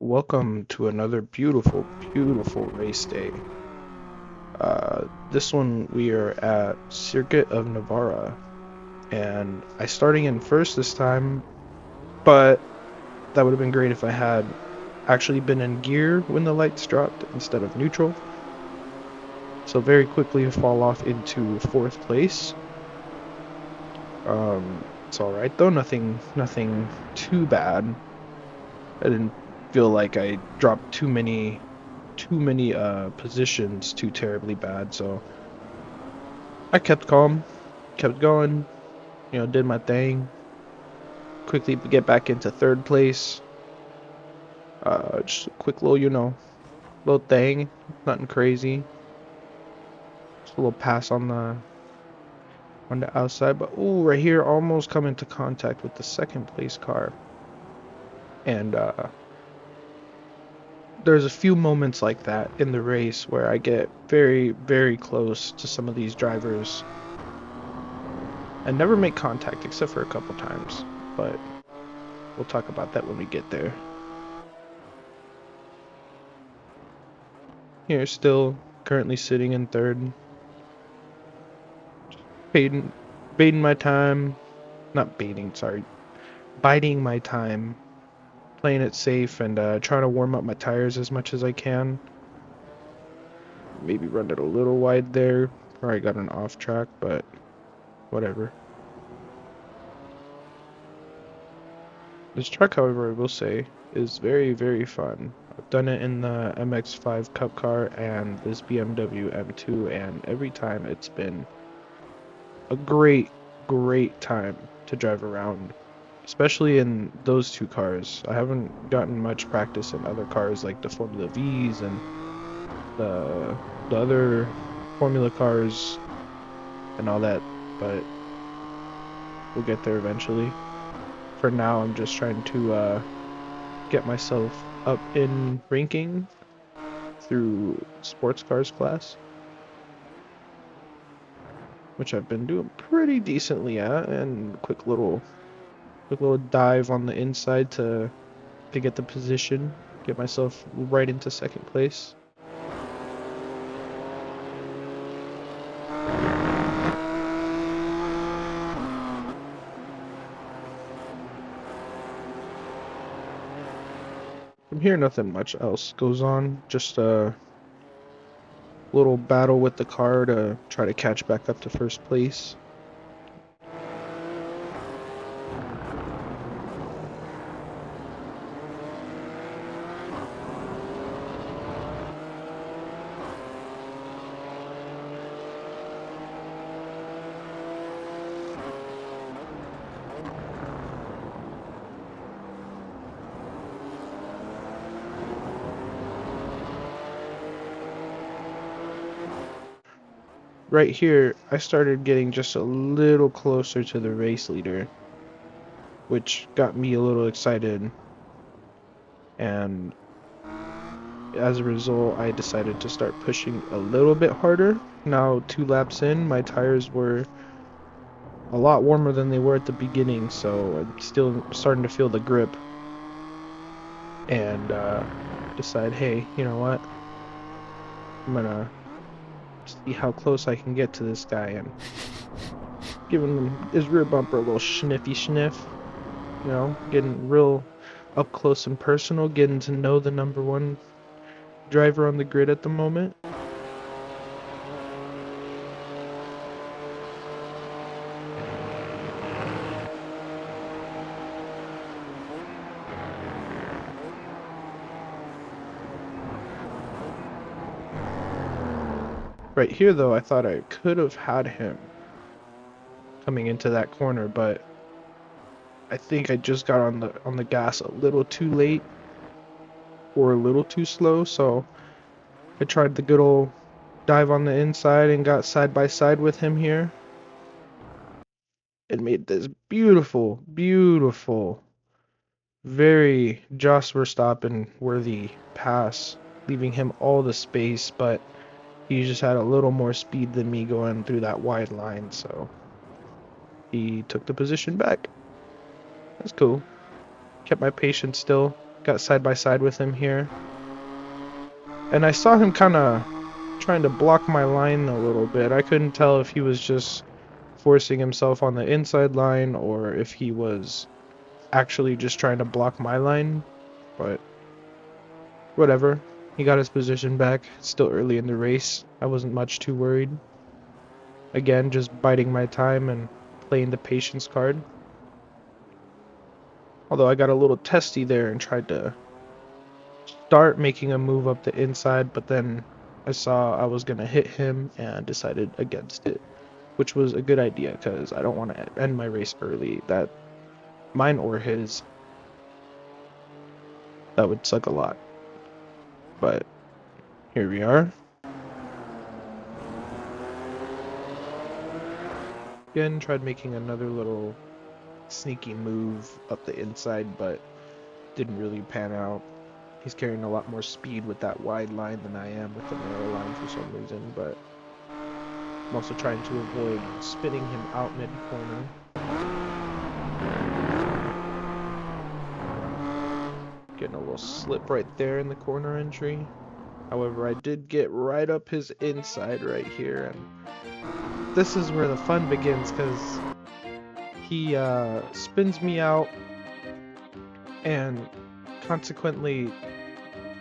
Welcome to another beautiful, beautiful race day. This one we are at Circuit of Navarra, and I starting in first this time, but that would have been great if I had actually been in gear when the lights dropped instead of neutral. So very quickly fall off into fourth place. It's all right though, nothing too bad. I didn't feel like I dropped too many positions too terribly bad, so I kept calm, kept going, did my thing. Quickly get back into third place. Just a quick little thing, nothing crazy. Just a little pass on the outside, but ooh, right here, almost come into contact with the second place car. And there's a few moments like that in the race where I get very, very close to some of these drivers and never make contact except for a couple times. But we'll talk about that when we get there. Here, still currently sitting in third, baiting, baiting my time, not baiting, sorry, biding my time, playing it safe and trying to warm up my tires as much as I can. Maybe run it a little wide there, probably got an off track, but whatever. This track, however, I will say, is very, very fun. I've done it in the MX-5 Cup car and this BMW M2, and every time it's been a great, great time to drive around, especially in those two cars. I haven't gotten much practice in other cars like the Formula V's and the the other Formula cars and all that, but we'll get there eventually. For now, I'm just trying to get myself up in ranking through sports cars class, which I've been doing pretty decently at, and quick little dive on the inside to get the position, get myself right into second place. From here, nothing much else goes on. Just a little battle with the car to try to catch back up to first place. Right here, I started getting just a little closer to the race leader, which got me a little excited, and as a result, I decided to start pushing a little bit harder. Now, 2 laps in, my tires were a lot warmer than they were at the beginning, so I'm still starting to feel the grip, and decide, hey, you know what? I'm gonna see how close I can get to this guy and giving him his rear bumper a little sniffy sniff. Getting real up close and personal, getting to know the number one driver on the grid at the moment. Right here, though, I thought I could have had him coming into that corner, but I think I just got on the gas a little too late or a little too slow, so I tried the good old dive on the inside and got side by side with him here and made this beautiful, beautiful, very Jos Verstappen worthy pass, leaving him all the space, but he just had a little more speed than me going through that wide line, so he took the position back. That's cool. Kept my patience still. got side by side with him here. And I saw him kind of trying to block my line a little bit. I couldn't tell if he was just forcing himself on the inside line or if he was actually just trying to block my line. But whatever. He got his position back. It's still early in the race. I wasn't much too worried. Again, just biding my time and playing the patience card. Although I got a little testy there and tried to start making a move up the inside, but then I saw I was going to hit him and decided against it, which was a good idea because I don't want to end my race early. That mine or his, that would suck a lot. But here we are. Again, tried making another little sneaky move up the inside, but didn't really pan out. He's carrying a lot more speed with that wide line than I am with the narrow line for some reason, but I'm also trying to avoid spinning him out mid-corner. Getting a little slip right there in the corner entry. However, I did get right up his inside right here, and this is where the fun begins, because he spins me out, and consequently,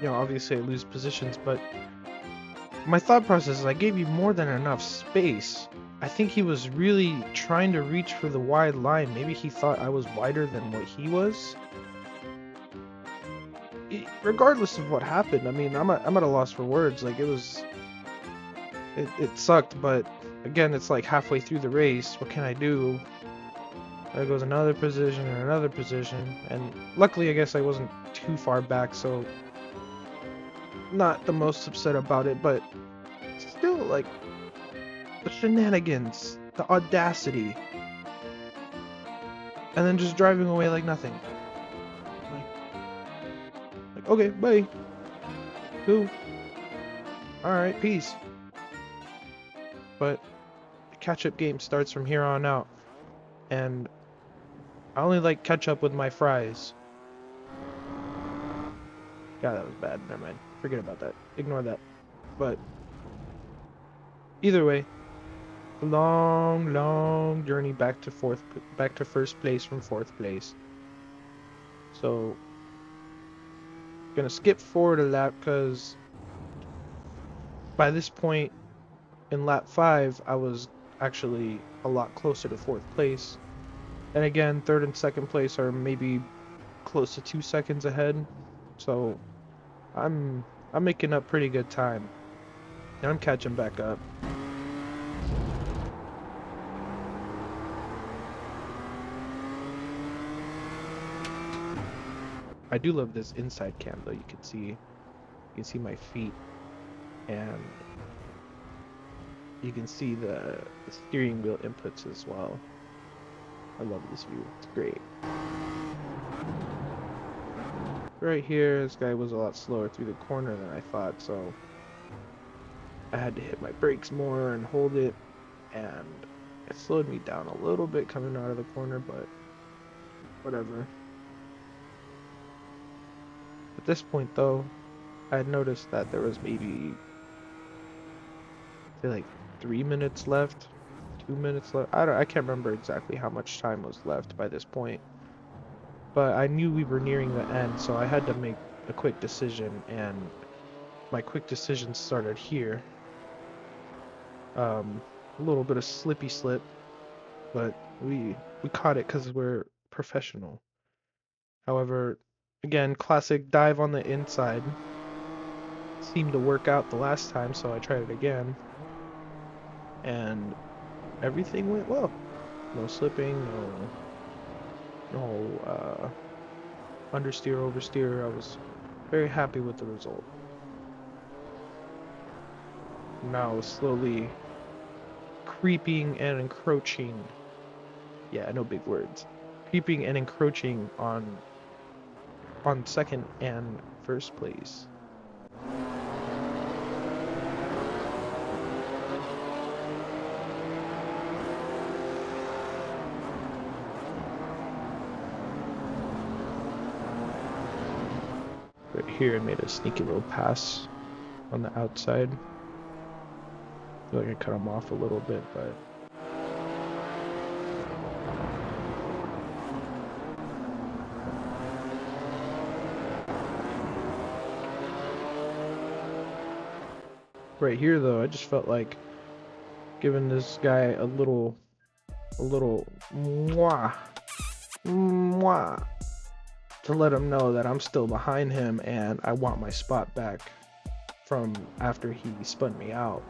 obviously I lose positions, but my thought process is I gave you more than enough space. I think he was really trying to reach for the wide line. Maybe he thought I was wider than what he was. Regardless of what happened, I mean, I'm at a loss for words. Like, it sucked, but again, it's like halfway through the race. What can I do? There goes another position and another position, and luckily I guess I wasn't too far back, so not the most upset about it, but still, like, the shenanigans, the audacity, and then just driving away like nothing. Like okay, bye. Cool. Alright, peace. But the catch-up game starts from here on out, and I only like ketchup with my fries. God, that was bad. Never mind. Forget about that. Ignore that. But either way, long journey back to first place from fourth place. So gonna skip forward a lap because by this point in lap 5 I was actually a lot closer to fourth place. And again, third and second place are maybe close to 2 seconds ahead. So I'm making up pretty good time. And I'm catching back up. I do love this inside cam though. You can see my feet, and you can see the steering wheel inputs as well. I love this view. It's great. Right here, this guy was a lot slower through the corner than I thought, so I had to hit my brakes more and hold it, and it slowed me down a little bit coming out of the corner, but whatever. At this point though, I had noticed that there was maybe, say, like 3 minutes left, 2 minutes left. I can't remember exactly how much time was left by this point, but I knew we were nearing the end, so I had to make a quick decision, and my quick decision started here. A little bit of slippy slip, but we caught it because we're professional. However, again, classic dive on the inside. Seemed to work out the last time, so I tried it again. And everything went well. No slipping, no understeer, oversteer. I was very happy with the result. Now slowly creeping and encroaching. Yeah, no big words. Creeping and encroaching on second and first place. Right here, I made a sneaky little pass on the outside. I feel like I cut him off a little bit, but right here though, I just felt like giving this guy a little mwah, mwah, to let him know that I'm still behind him and I want my spot back from after he spun me out.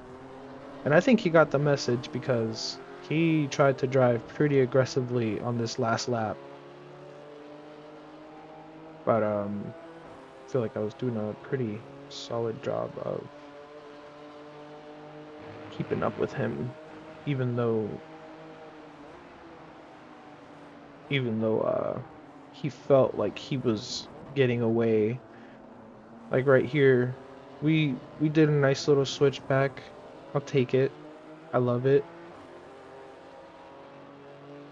And I think he got the message because he tried to drive pretty aggressively on this last lap. But I feel like I was doing a pretty solid job of keeping up with him, even though he felt like he was getting away. Like right here, we did a nice little switchback. I'll take it. I love it.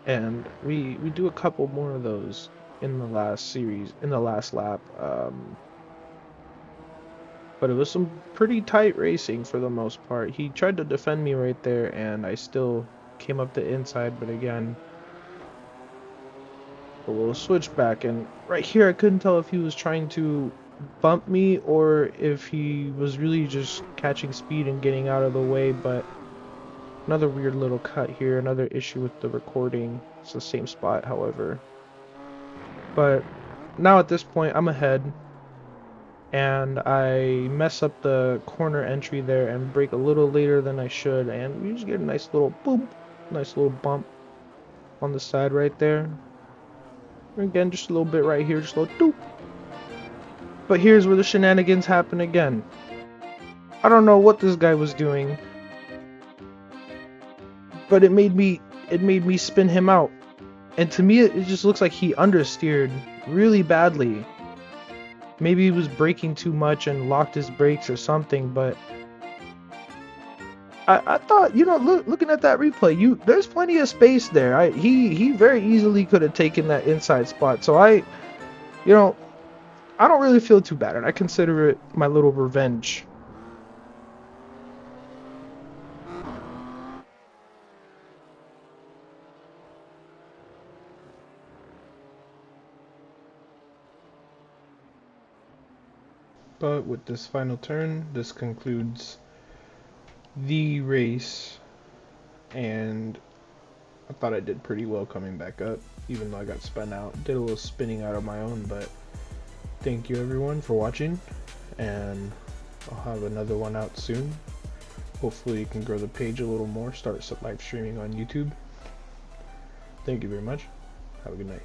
And we do a couple more of those in the last series, in the last lap. But it was some pretty tight racing for the most part. He tried to defend me right there, and I still came up the inside, but again, a little switchback. And right here, I couldn't tell if he was trying to bump me or if he was really just catching speed and getting out of the way. But another weird little cut here, another issue with the recording. It's the same spot, however. But now at this point, I'm ahead. And I mess up the corner entry there and brake a little later than I should, and we just get a nice little boom, nice little bump on the side right there. And again, just a little bit right here, just a little doop. But here's where the shenanigans happen again. I don't know what this guy was doing, but it made me spin him out. And to me, it just looks like he understeered really badly. Maybe he was braking too much and locked his brakes or something, but I thought, you know, looking at that replay, there's plenty of space there. He very easily could have taken that inside spot. So I don't really feel too bad, and I consider it my little revenge. But with this final turn, this concludes the race, and I thought I did pretty well coming back up, even though I got spun out. Did a little spinning out of my own, but thank you everyone for watching, and I'll have another one out soon. Hopefully you can grow the page a little more, start live streaming on YouTube. Thank you very much. Have a good night.